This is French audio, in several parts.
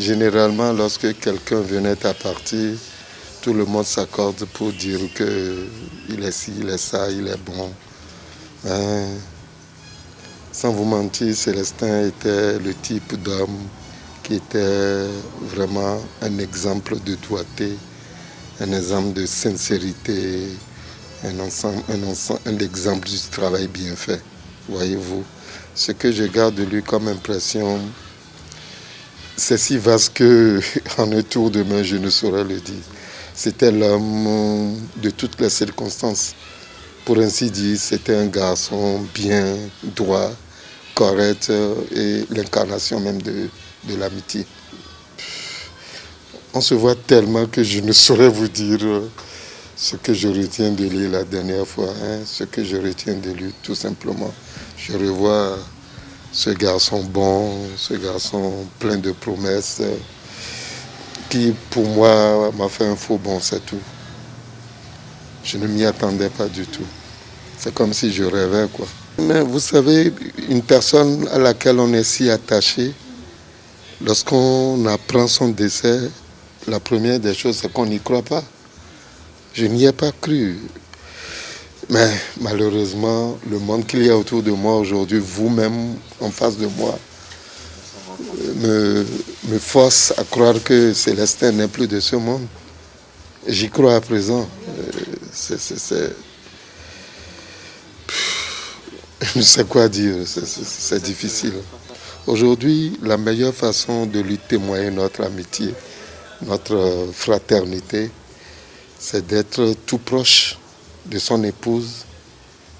généralement, lorsque quelqu'un venait à partir, tout le monde s'accorde pour dire qu'il est ci, il est ça, il est bon. Mais, sans vous mentir, Célestin était le type d'homme qui était vraiment un exemple de doigté, un exemple de sincérité, un exemple du travail bien fait. Voyez-vous, ce que je garde de lui comme impression, c'est si vaste qu'en un tour de main, je ne saurais le dire. C'était l'homme de toutes les circonstances. Pour ainsi dire, c'était un garçon bien, droit, correct et l'incarnation même de l'amitié. On se voit tellement que je ne saurais vous dire ce que je retiens de lui la dernière fois. Ce que je retiens de lui, tout simplement. Je revois ce garçon bon, ce garçon plein de promesses, qui pour moi m'a fait un faux bond, c'est tout. Je ne m'y attendais pas du tout. C'est comme si je rêvais, quoi. Mais vous savez, une personne à laquelle on est si attaché, lorsqu'on apprend son décès, la première des choses, c'est qu'on n'y croit pas. Je n'y ai pas cru. Mais malheureusement, le monde qu'il y a autour de moi aujourd'hui, vous-même en face de moi, me force à croire que Célestin n'est plus de ce monde. J'y crois à présent. Je ne sais quoi dire, c'est difficile. Aujourd'hui, la meilleure façon de lui témoigner notre amitié, notre fraternité, c'est d'être tout proche de son épouse,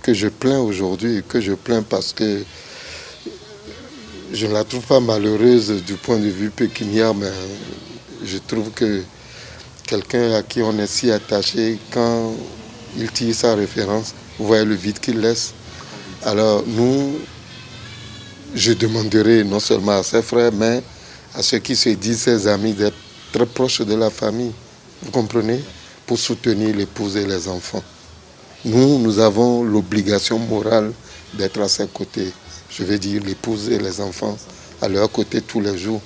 que je plains aujourd'hui, que je plains parce que je ne la trouve pas malheureuse du point de vue pécuniaire, mais je trouve que quelqu'un à qui on est si attaché, quand il tire sa référence, vous voyez le vide qu'il laisse. Alors nous, je demanderai non seulement à ses frères, mais à ceux qui se disent ses amis d'être très proches de la famille, vous comprenez, pour soutenir l'épouse et les enfants. Nous avons l'obligation morale d'être à ses côtés. Je veux dire l'épouse et les enfants à leur côté tous les jours.